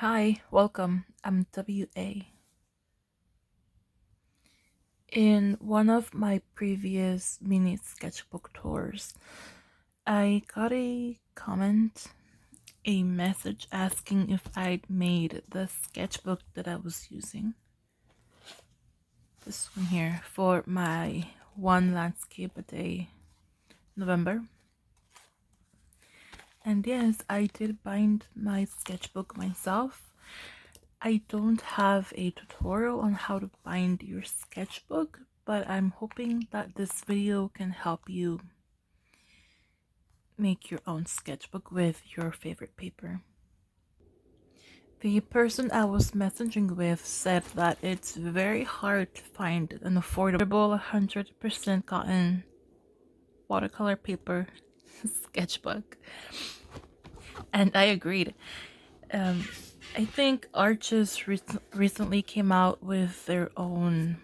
Hi, welcome. I'm WA. In one of my previous mini sketchbook tours, I got a comment, a message asking if I'd made the sketchbook that I was using. This one here for my one landscape a day November. And yes, I did bind my sketchbook myself. I don't have a tutorial on how to bind your sketchbook, but I'm hoping that this video can help you make your own sketchbook with your favorite paper. The person I was messaging with said that it's very hard to find an affordable 100% cotton watercolor paper sketchbook. And I agreed. I think Arches recently came out with their own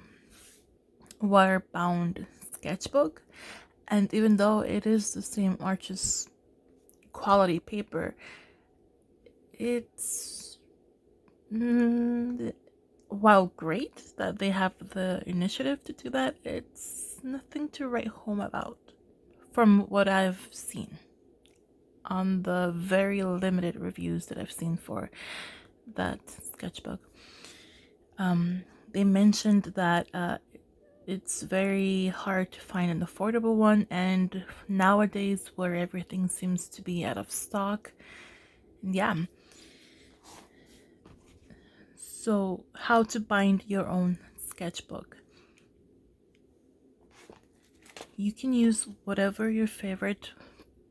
water-bound sketchbook, and even though it is the same Arches quality paper, it's while great that they have the initiative to do that, it's nothing to write home about from what I've seen on the very limited reviews that I've seen for that sketchbook. They mentioned that it's very hard to find an affordable one, and nowadays where everything seems to be out of stock. Yeah. So how to bind your own sketchbook. You can use whatever your favorite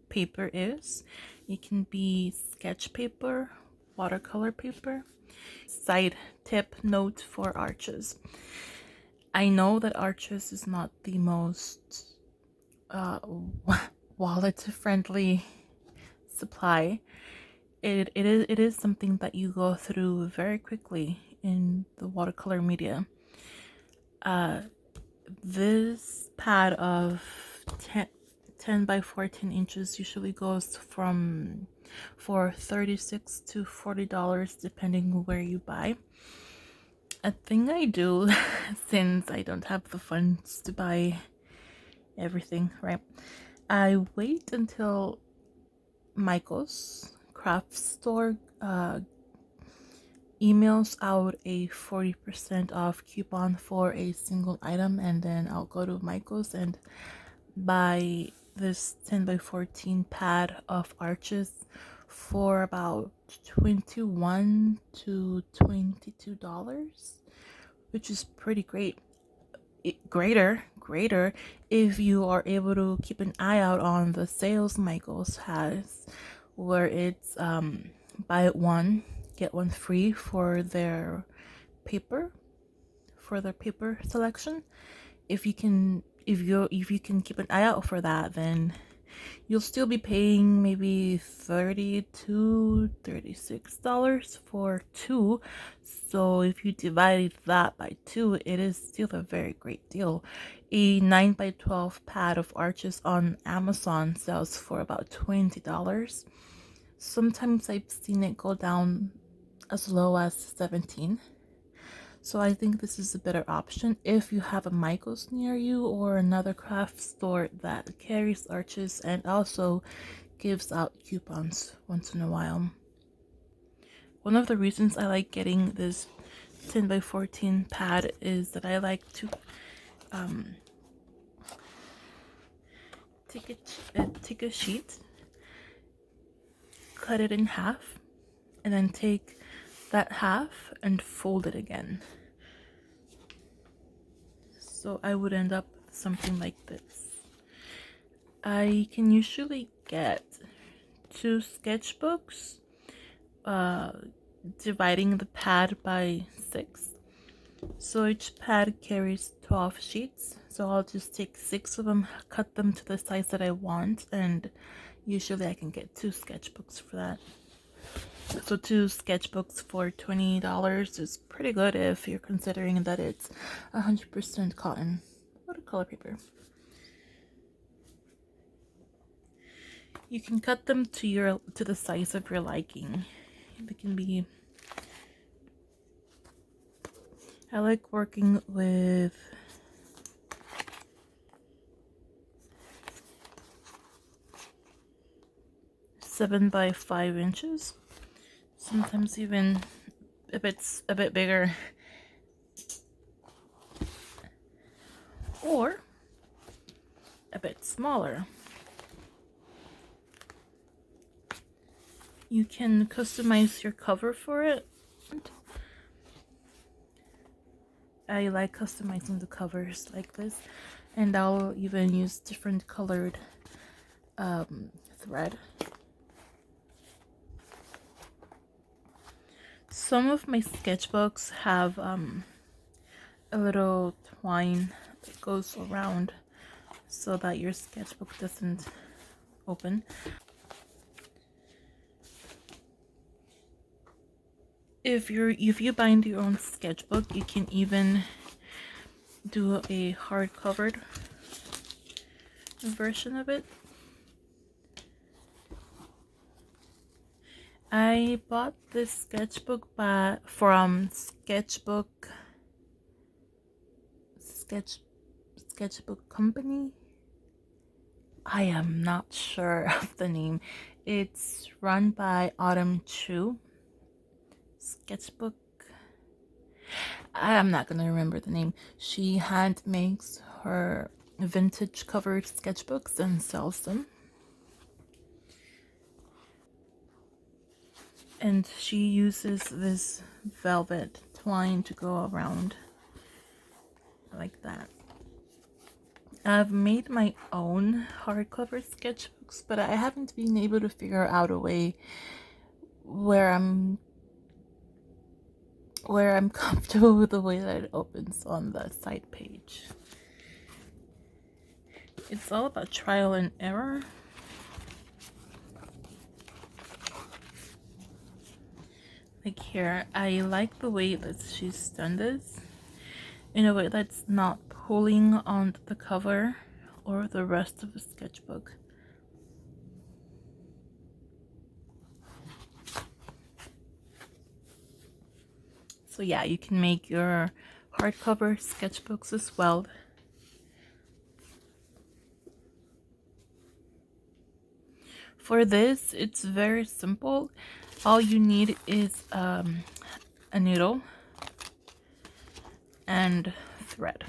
paper is. It can be sketch paper, watercolor paper. Side tip note for Arches. I know that Arches is not the most wallet friendly supply. It is something that you go through very quickly in the watercolor media. This pad of 10 by 14 inches usually goes for $36 to $40 depending where you buy. A thing I do since I don't have the funds to buy everything, right? I wait until Michael's craft store emails out a 40% off coupon for a single item, and then I'll go to Michael's and buy this 10 by 14 pad of Arches for about $21 to $22, which is pretty great. Greater if you are able to keep an eye out on the sales Michaels has, where it's buy one get one free for their paper selection. If you can keep an eye out for that, then you'll still be paying maybe $30 to $36 for two. So if you divide that by two, it is still a very great deal. A 9 by 12 pad of Arches on Amazon sells for about $20. Sometimes I've seen it go down as low as 17. So I think this is a better option if you have a Michael's near you or another craft store that carries Arches and also gives out coupons once in a while. One of the reasons I like getting this 10 by 14 pad is that I like to take a sheet, cut it in half, and then take that half and fold it again. So I would end up with something like this. I can usually get 2 sketchbooks, dividing the pad by 6. So each pad carries 12 sheets. So I'll just take 6 of them, cut them to the size that I want, and usually I can get 2 sketchbooks for that. So 2 sketchbooks for $20 is pretty good if you're considering that it's 100% cotton watercolor paper. You can cut them to the size of your liking. They can be I like working with seven by 5 inches, sometimes even if it's a bit bigger, or a bit smaller. You can customize your cover for it. I like customizing the covers like this, and I'll even use different colored thread. Some of my sketchbooks have a little twine that goes around so that your sketchbook doesn't open. If you bind your own sketchbook, you can even do a hardcovered version of it. I bought this sketchbook from sketchbook company. I am not sure of the name. It's run by Autumn Chu. Sketchbook. I'm not gonna remember the name. She hand makes her vintage covered sketchbooks and sells them. And she uses this velvet twine to go around like that. I've made my own hardcover sketchbooks, but I haven't been able to figure out a way where I'm comfortable with the way that it opens on the side page. It's all about trial and error. Like here, I like the way that she's done this in a way that's not pulling on the cover or the rest of the sketchbook. So yeah, you can make your hardcover sketchbooks as well. For this, it's very simple. All you need is a needle and thread.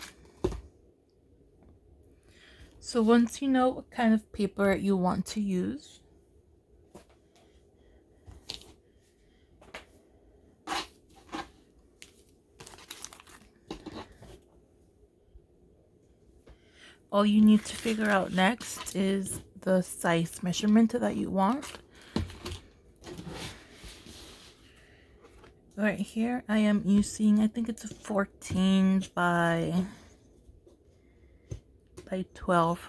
So once you know what kind of paper you want to use, all you need to figure out next is the size measurement that you want. Right here, I am using, I think it's a 14 by 12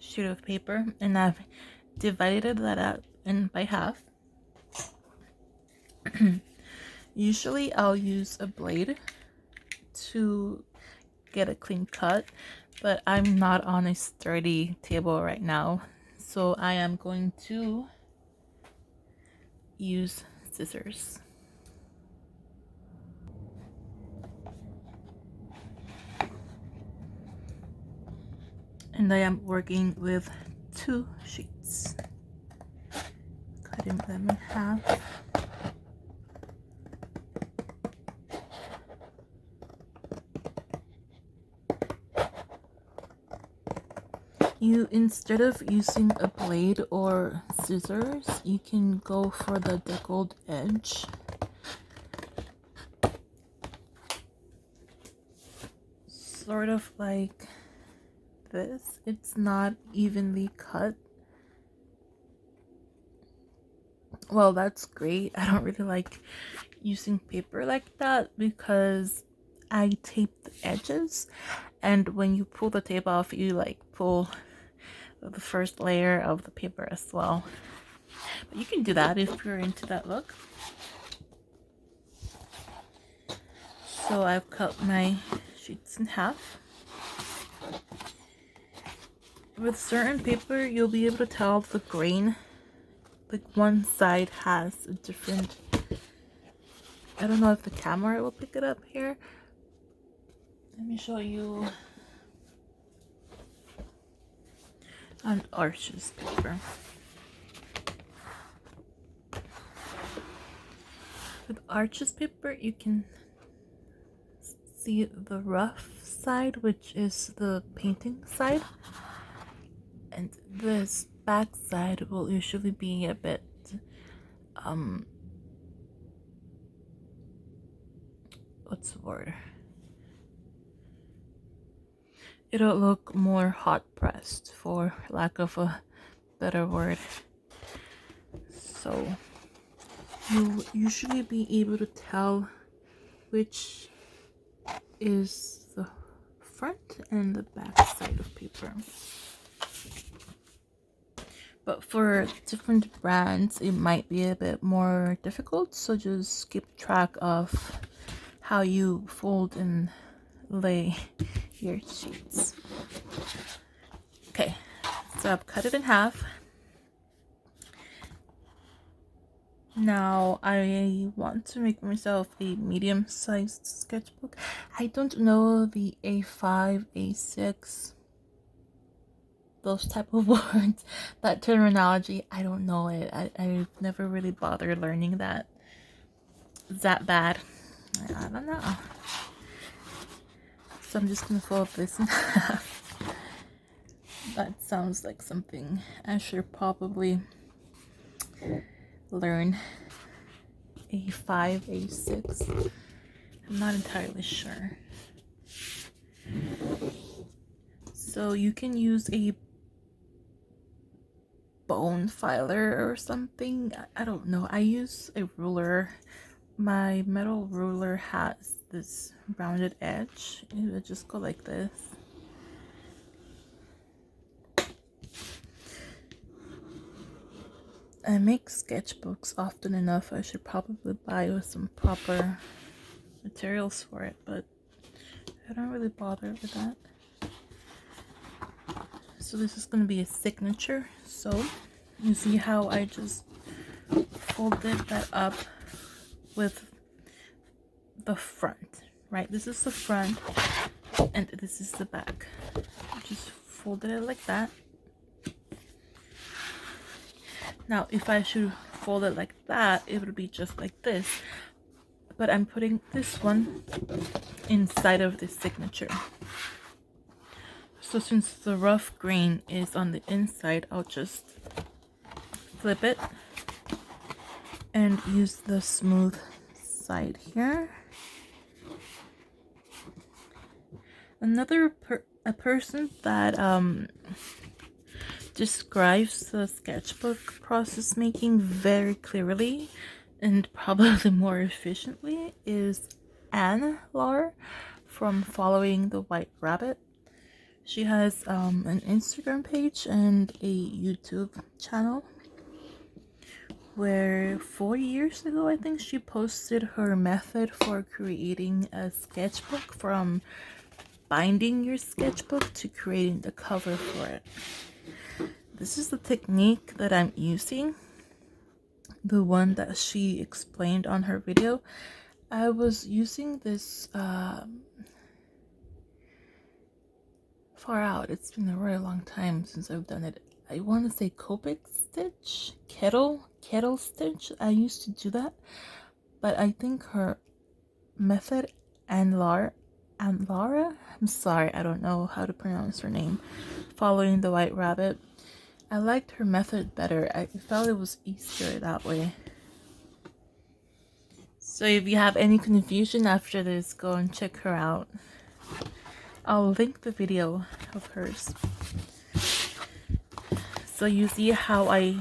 sheet of paper, and I've divided that out by half. Usually I'll use a blade to get a clean cut, but I'm not on a sturdy table right now, so I am going to use scissors. And I am working with 2 sheets, cutting them in half. Instead of using a blade or scissors, you can go for the deckled edge. Sort of like this. It's not evenly cut. Well, that's great. I don't really like using paper like that because I tape the edges, and when you pull the tape off, you like pull the first layer of the paper as well. But you can do that if you're into that look. So I've cut my sheets in half. With certain paper, you'll be able to tell the grain. Like one side has a different, I don't know if the camera will pick it up here, Let me show you an arches paper. With arches paper, you can see the rough side, which is the painting side, and this back side will usually be a bit what's the word? It'll look more hot pressed, for lack of a better word. So you'll usually be able to tell which is the front and the back side of paper. But for different brands, it might be a bit more difficult, so just keep track of how you fold and lay your sheets. Okay, so I've cut it in half. Now I want to make myself a medium-sized sketchbook. I don't know the A5, A6, those type of words, that terminology. I don't know it. I've never really bothered learning that. Is that bad? I don't know. So I'm just gonna fold this in half. That sounds like something I should probably learn. A5, A6. I'm not entirely sure. So you can use a bone filer or something. I don't know. I use a ruler. My metal ruler has this rounded edge. It would just go like this. I make sketchbooks often enough. I should probably buy some proper materials for it, but I don't really bother with that. So this is going to be a signature. So you see how I just folded that up with the front, right? This is the front and this is the back. Just folded it like that. Now if I should fold it like that, it would be just like this, but I'm putting this one inside of the signature. So since the rough grain is on the inside, I'll just flip it and use the smooth side here. Another a person that describes the sketchbook process making very clearly and probably more efficiently is Anne Lar from Following the White Rabbit. She has an Instagram page and a YouTube channel where 4 years ago, I think, she posted her method for creating a sketchbook, from binding your sketchbook to creating the cover for it. This is the technique that I'm using, the one that she explained on her video. I was using this far out. It's been a really long time since I've done it. I want to say Copic stitch, kettle stitch. I used to do that, but I think her method, Lara, I'm sorry, I don't know how to pronounce her name, Following the White Rabbit. I liked her method better. I felt it was easier that way. So if you have any confusion after this, go and check her out. I'll link the video of hers. So you see how I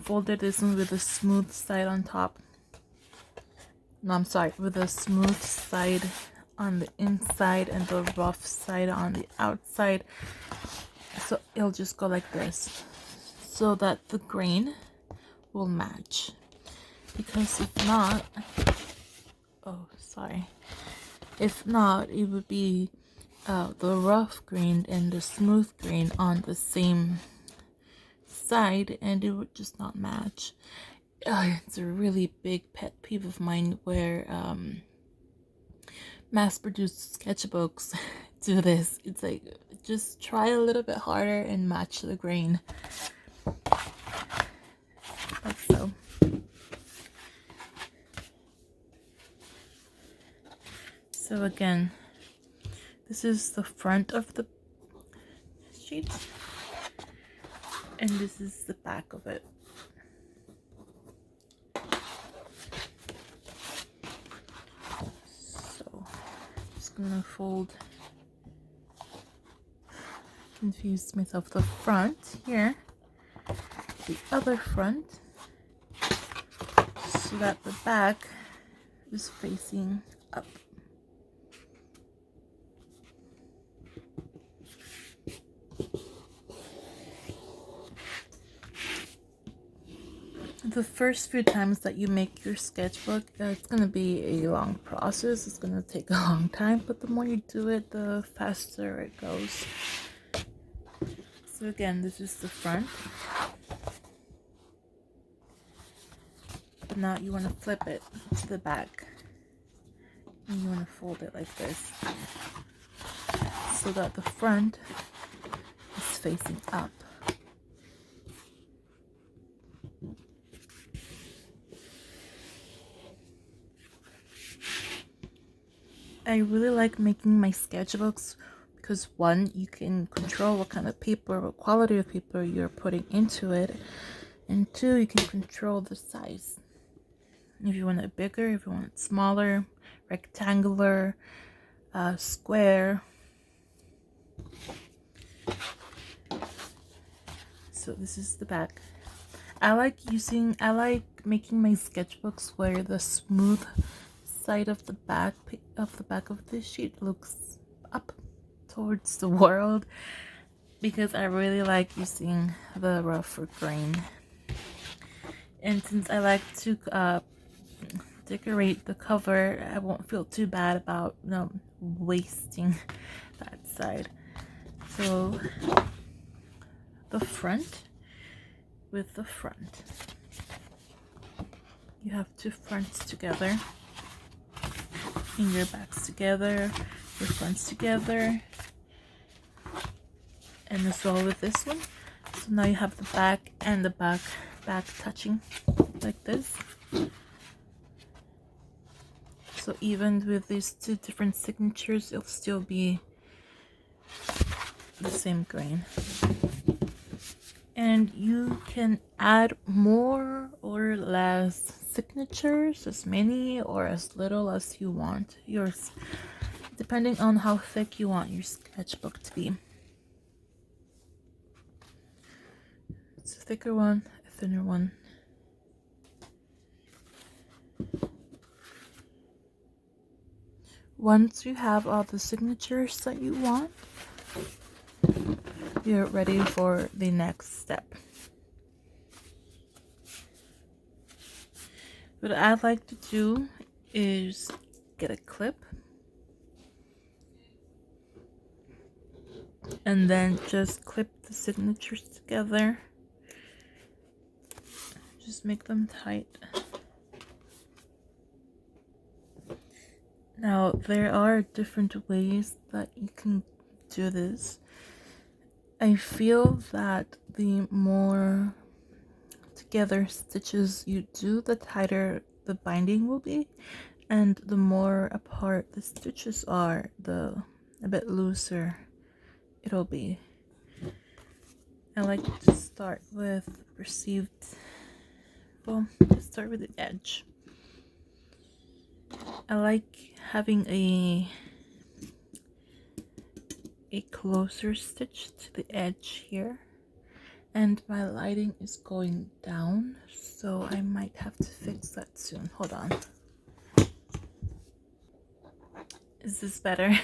folded this one with the smooth side on top. No, I'm sorry, with the smooth side on the inside and the rough side on the outside. So it'll just go like this, so that the grain will match. Because if not, if not, it would be the rough grain and the smooth grain on the same side, and it would just not match. It's a really big pet peeve of mine where mass-produced sketchbooks do this. It's like, just try a little bit harder and match the grain. Like so. So again, this is the front of the sheet, and this is the back of it. So just gonna fold, confused myself, the front here, the other front, so that the back is facing up. The first few times that you make your sketchbook, it's going to be a long process. It's going to take a long time, but the more you do it, the faster it goes. So again, this is the front. But now you want to flip it to the back. And you want to fold it like this, so that the front is facing up. I really like making my sketchbooks because, one, you can control what kind of paper, what quality of paper you're putting into it, and two, you can control the size. If you want it bigger, if you want it smaller, rectangular, square. So this is the back. I like making my sketchbooks where the smooth side of the back of the sheet looks up towards the world, because I really like using the rougher grain. And since I like to decorate the cover, I won't feel too bad about wasting that side. So the front with the front, you have two fronts together, and your backs together, your fronts together, and as well with this one. So now you have the back and the back touching like this. So even with these two different signatures, it'll still be the same grain. And you can add more or less signatures, as many or as little as you want yours, depending on how thick you want your sketchbook to be. It's a thicker one, a thinner one. Once you have all the signatures that you want, you're ready for the next step. What I'd like to do is get a clip and then just clip the signatures together. Just make them tight. Now, there are different ways that you can do this. I feel that the more together stitches you do, the tighter the binding will be, and the more apart the stitches are, the a bit looser it'll be. I like to start with let's start with the edge. I like having a closer stitch to the edge here, and my lighting is going down, so I might have to fix that soon. Hold on. Is this better?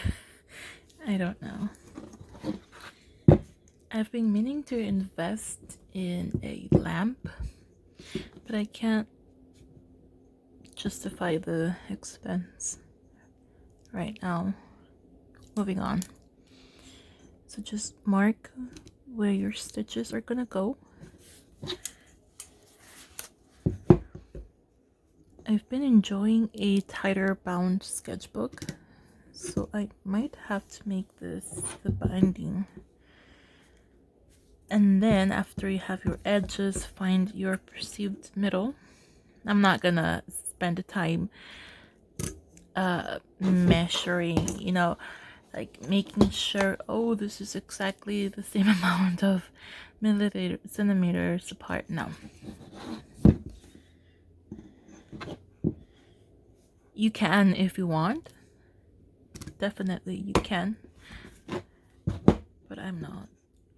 I don't know. I've been meaning to invest in a lamp, but I can't justify the expense right now. Moving on. So just mark where your stitches are gonna go. I've been enjoying a tighter bound sketchbook So I might have to make this the binding. And then after you have your edges, find your perceived middle. I'm not gonna spend the time measuring, you know, like making sure, oh, this is exactly the same amount of centimeters apart. No. You can if you want. Definitely you can. But I'm not.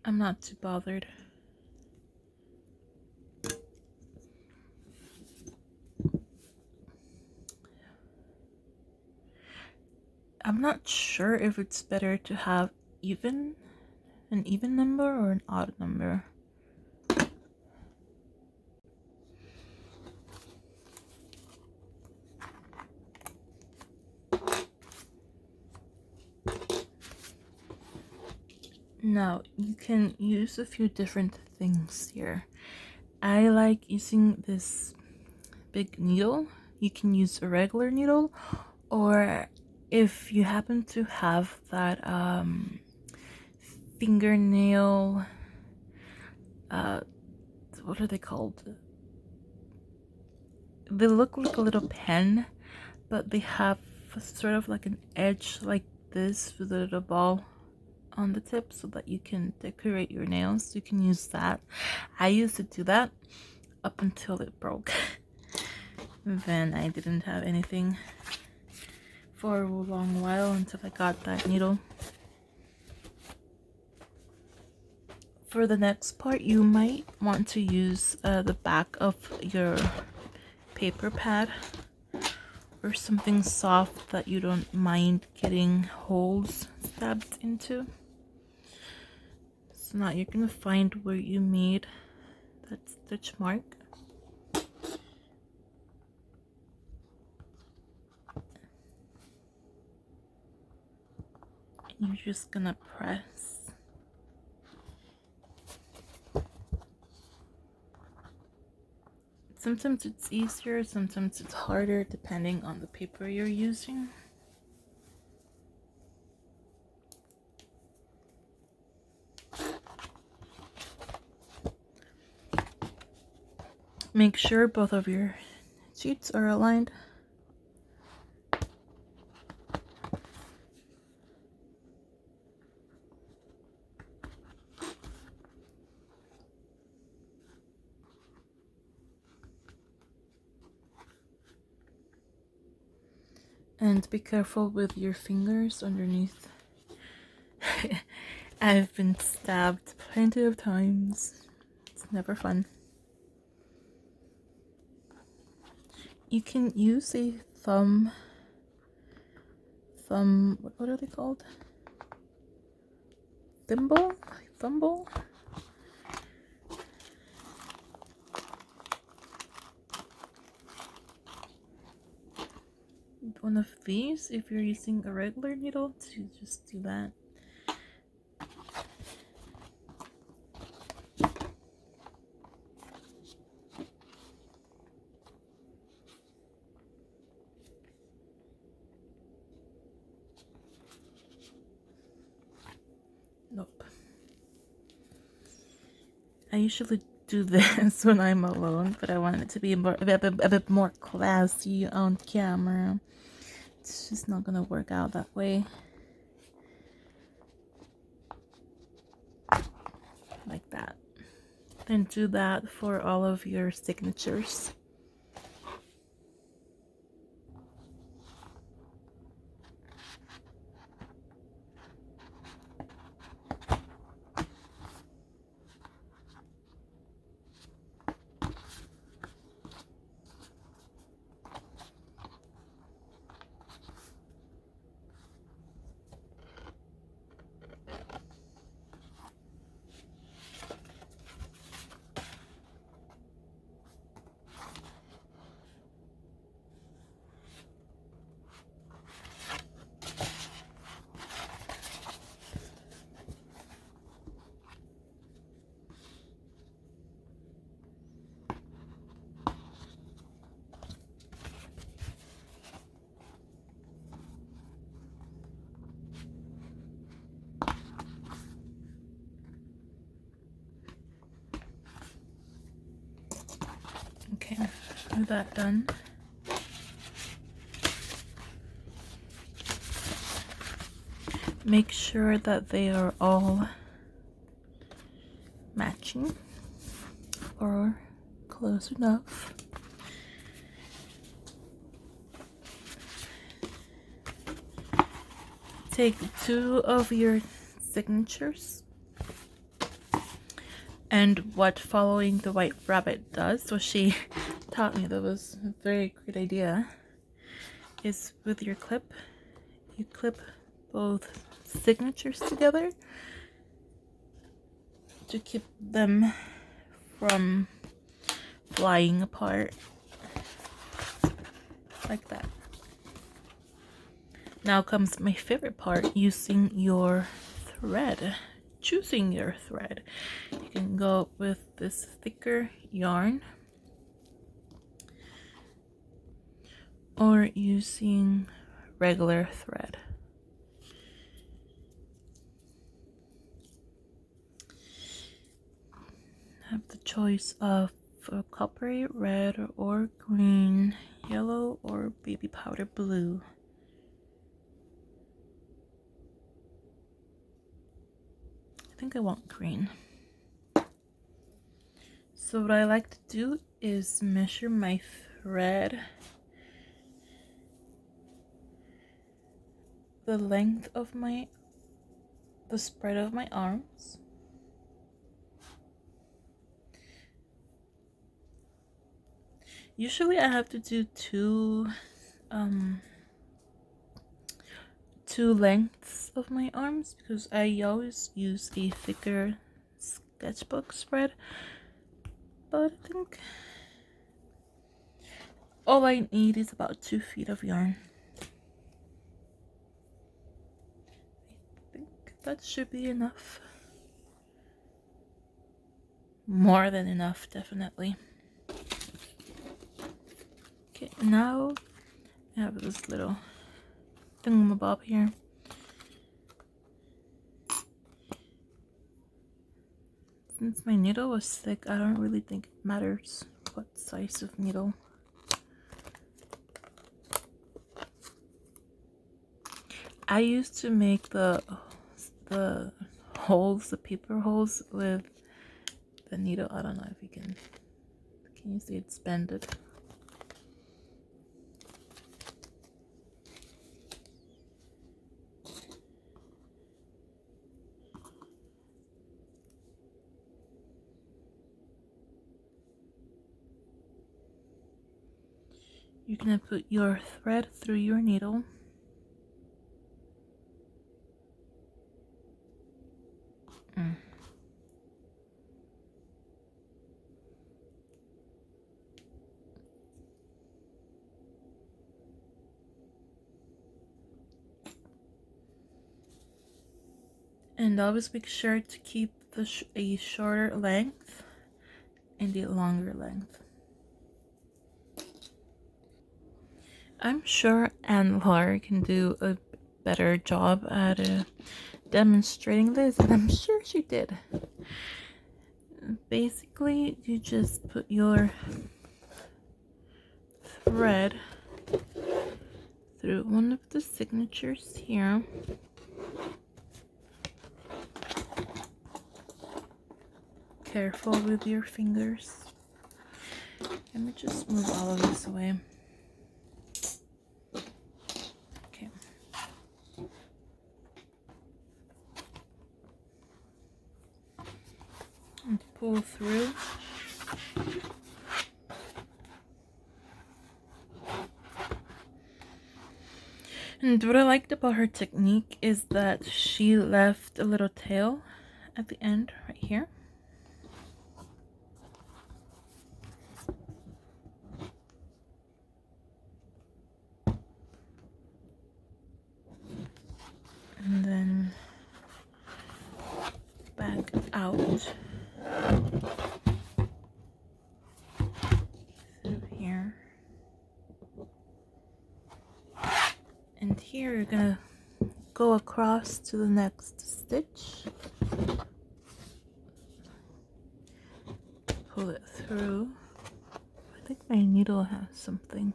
I'm not too bothered. I'm not sure if it's better to have an even number or an odd number. Now, you can use a few different things here. I like using this big needle. You can use a regular needle, or if you happen to have that fingernail, what are they called? They look like a little pen, but they have sort of like an edge like this with a little ball on the tip so that you can decorate your nails. You can use that. I used to do that up until it broke. Then I didn't have anything for a long while until I got that needle. For the next part, you might want to use the back of your paper pad or something soft that you don't mind getting holes stabbed into. So now you're gonna find where you made that stitch mark. You're just gonna press. Sometimes it's easier, sometimes it's harder, depending on the paper you're using. Make sure both of your sheets are aligned. And be careful with your fingers underneath. I've been stabbed plenty of times. It's never fun. You can use a thumb, what are they called? Thimble? One of these if you're using a regular needle to just do that. Nope. I usually do this when I'm alone, but I want it to be a bit more classy on camera. It's just not gonna work out that way. Like that. Then do that for all of your signatures. Okay, with that done, make sure that they are all matching or close enough. Take 2 of your signatures, and what Following the White Rabbit does, what she taught me that was a very great idea, is with your clip, you clip both signatures together to keep them from flying apart, like that. Now comes my favorite part, using your thread, choosing your thread. You can go with this thicker yarn or using regular thread. Have the choice of coppery red or green, yellow or baby powder blue. I think I want green. So what I like to do is measure my thread, the length of the spread of my arms, usually I have to do two lengths of my arms because I always use a thicker sketchbook spread, but I think all I need is about 2 feet of yarn. I think that should be enough. More than enough, definitely. Okay, now I have this little thingamabob here. Since my needle was thick, I don't really think it matters what size of needle. I used to make the holes, the paper holes with the needle. I don't know if you can you see it's bended? You're gonna put your thread through your needle. And always make sure to keep a shorter length and a longer length. I'm sure Anne-Laure can do a better job at demonstrating this, and I'm sure she did. Basically, you just put your thread through one of the signatures here. Careful with your fingers. Let me just move all of this away. Okay. And pull through. And what I liked about her technique is that she left a little tail at the end right here. And then back out through here. And here you're gonna go across to the next stitch. Pull it through. I think My needle has something.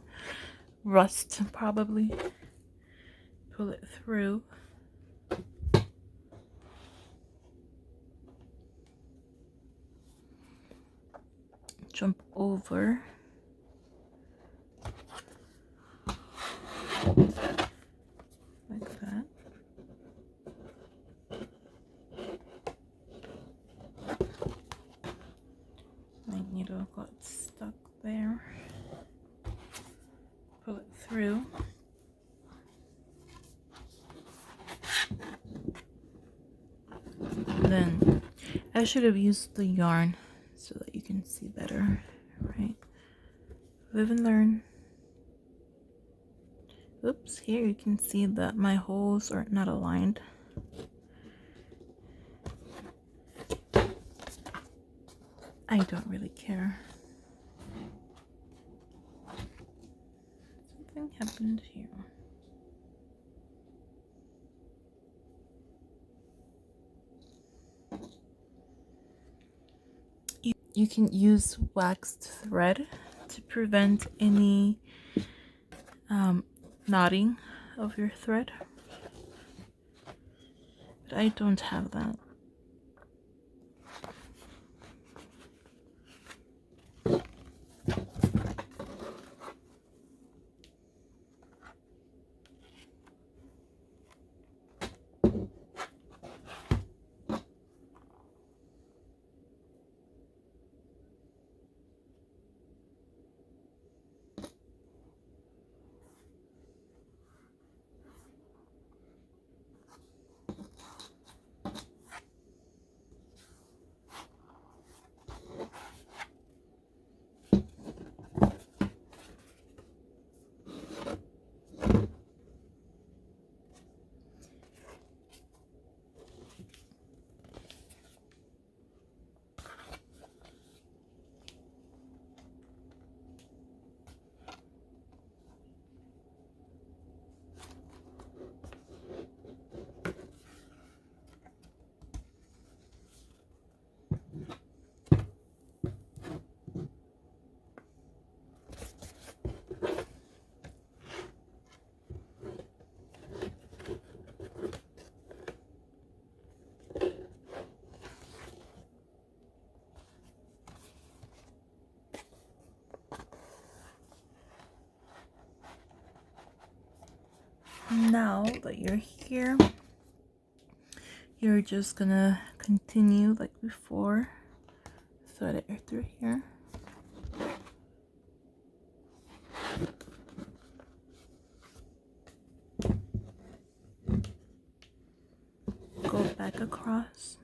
Rust, probably. Pull it through. Jump over. Like that. My needle got stuck there. Pull it through. Then I should have used the yarn so that you can see better, right? Live and learn. Oops, here you can see that my holes are not aligned. I don't really care. Something happened here. You can use waxed thread to prevent any knotting of your thread, but I don't have that. Now that you're here, you're just gonna continue like before. Thread it through here. Go back across.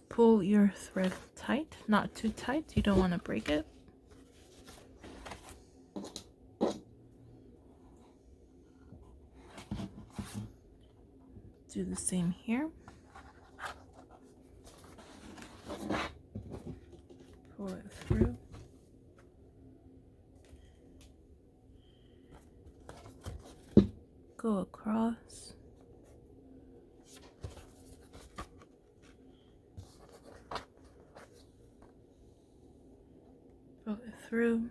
Pull your thread tight, not too tight, you don't want to break it. Do the same here. Pull it through. Go across. Pull it through.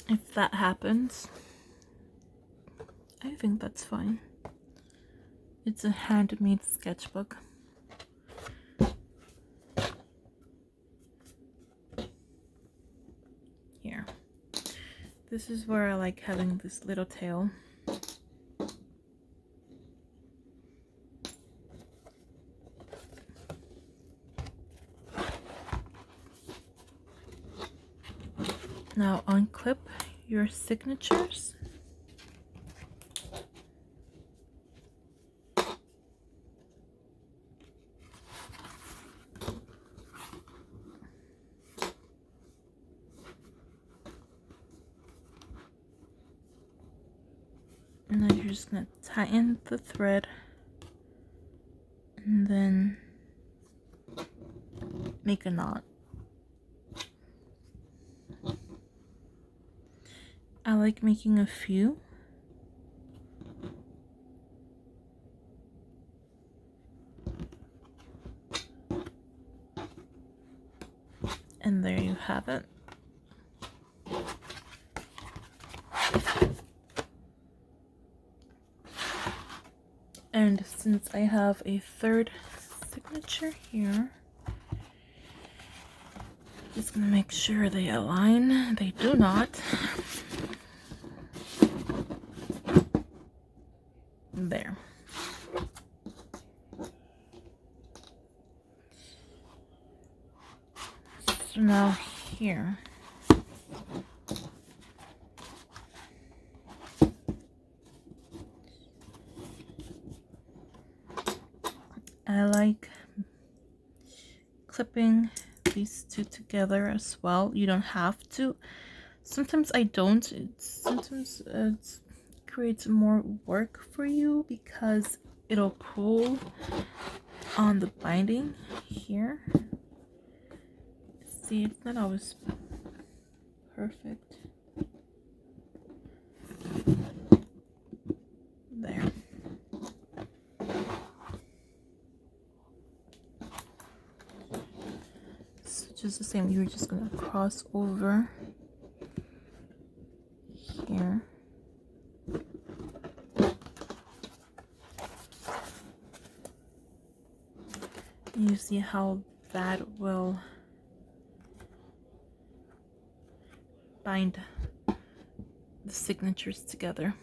If that happens, I think that's fine. It's a handmade sketchbook. Here. This is where I like having this little tail. Now unclip your signatures. And then you're just gonna tighten the thread and then make a knot. I like making a few. And there you have it. And since I have a third signature here, just gonna make sure they align. They do not. There. So now here. I like clipping these two together as well. You don't have to. Sometimes I don't. Sometimes it creates more work for you because it'll pull on the binding here. See, it's not always perfect. There. So just the same, you're just gonna cross over here. You see how that will bind the signatures together.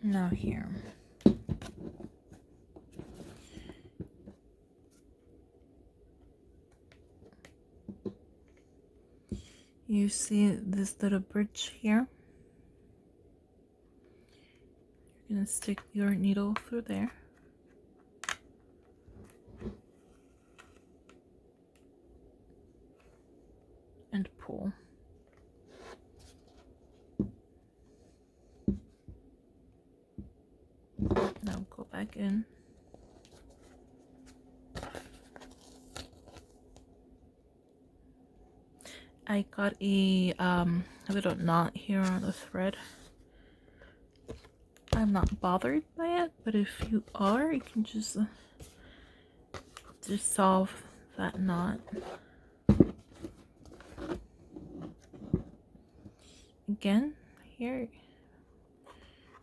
Now here. You see this little bridge here? You're gonna stick your needle through there. And pull. Now go back in. I got a little knot here on the thread. I'm not bothered by it, but if you are, you can just dissolve that knot. Again, here,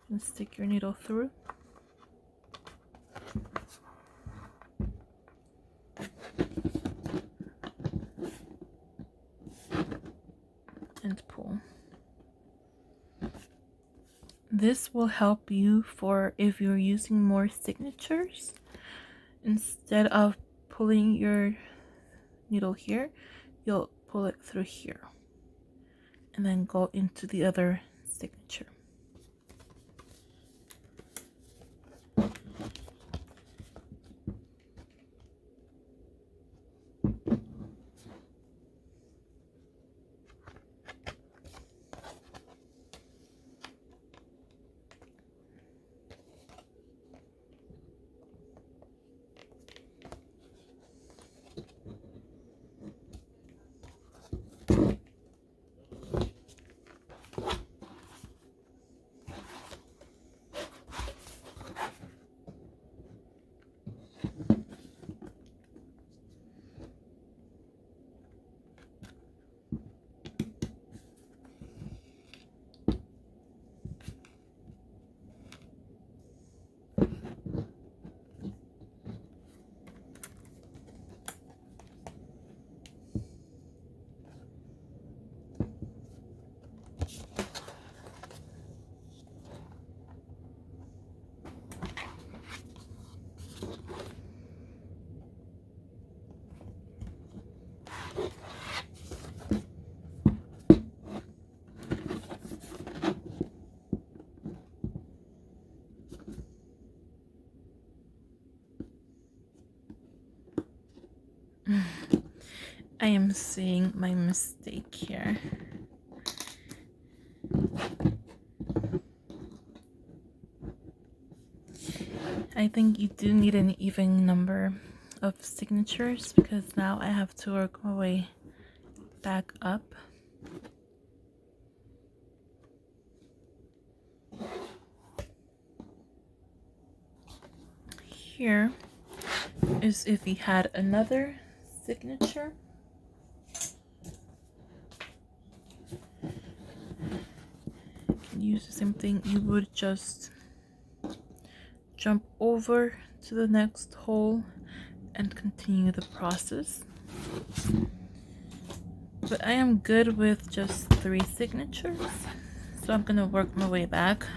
and stick your needle through. And pull. This will help you for if you're using more signatures. Instead of pulling your needle here, you'll pull it through here and then go into the other signature. I am seeing my mistake here. I think you do need an even number of signatures because now I have to work my way back up. Here is if he had another signature. You can use the same thing. You would just jump over to the next hole and continue the process. But I am good with just 3 signatures, so I'm gonna work my way back.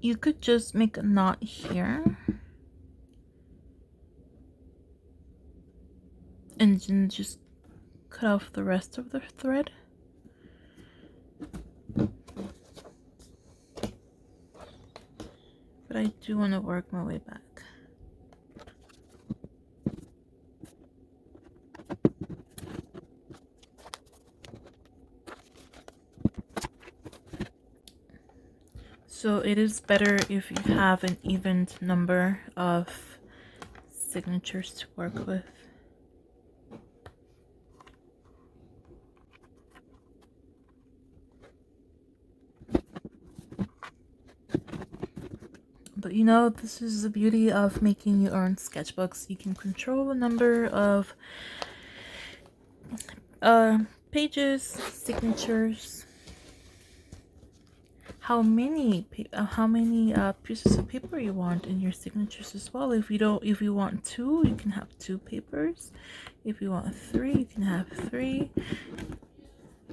You could just make a knot here and then just cut off the rest of the thread. But I do want to work my way back. So it is better if you have an even number of signatures to work with. But you know, this is the beauty of making your own sketchbooks. You can control the number of pages, signatures, how many pieces of paper you want in your signatures as well. If you want 2, you can have 2 papers. If you want 3, you can have 3.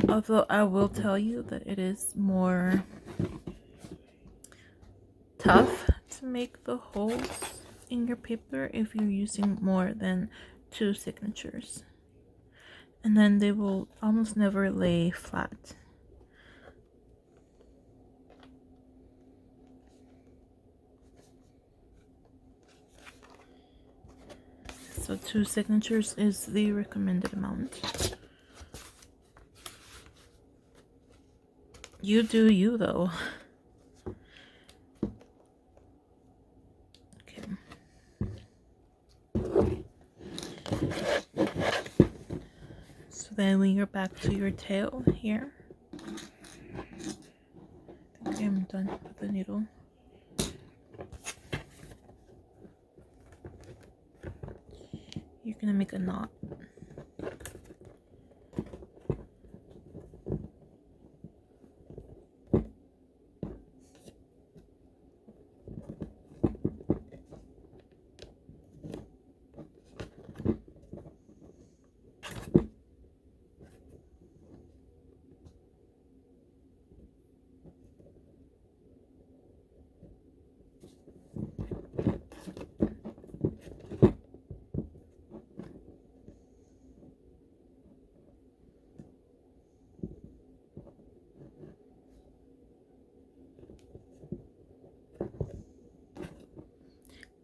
Although I will tell you that it is more tough to make the holes in your paper if you're using more than 2 signatures, and then they will almost never lay flat. So 2 signatures is the recommended amount. You do you though. Okay. So then when you're back to your tail here, I think I'm done with the needle. You're gonna make a knot.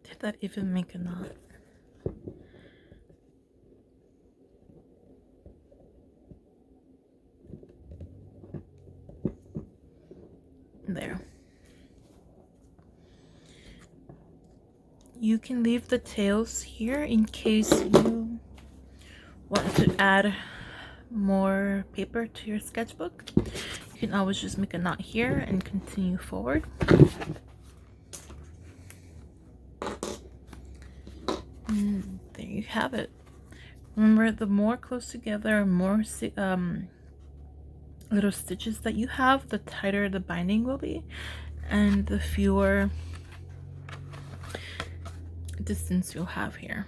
Did that even make a knot? There. You can leave the tails here in case you want to add more paper to your sketchbook. You can always just make a knot here and continue forward. And there you have it. Remember, the more close together, more little stitches that you have, the tighter the binding will be, and the fewer distance you'll have here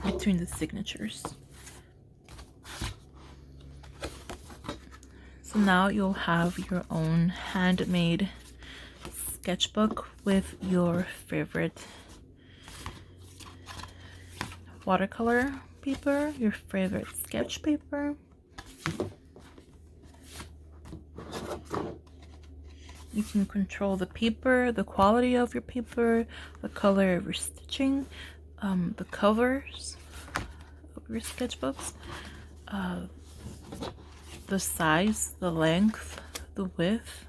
between the signatures. So now you'll have your own handmade sketchbook with your favorite watercolor paper, your favorite sketch paper. You can control the paper, the quality of your paper, the color of your stitching, the covers of your sketchbooks, the size, the length, the width,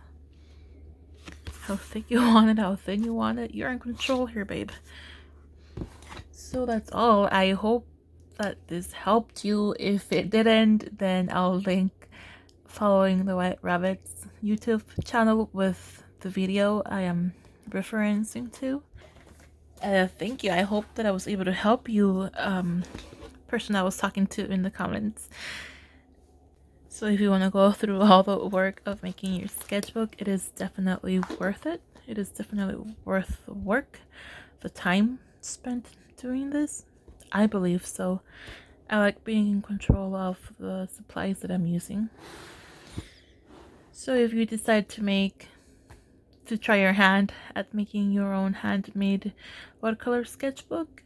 how thick you want it, how thin you want it. You're in control here, babe. So that's all. I hope that this helped you. If it didn't, then I'll link Following the White Rabbit's YouTube channel with the video I am referencing to. Thank you. I hope that I was able to help you, person I was talking to in the comments. So if you want to go through all the work of making your sketchbook, it is definitely worth it. It is definitely worth the work, the time spent doing this. I believe so. I like being in control of the supplies that I'm using. So if you decide to try your hand at making your own handmade watercolor sketchbook,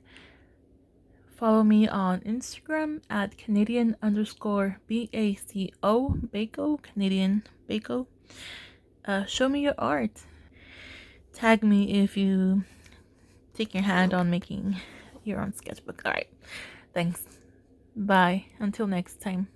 follow me on Instagram at Canadian_BACO, Canadian Baco. Show me your art. Tag me if you take your hand on making your own sketchbook. Alright, thanks. Bye. Until next time.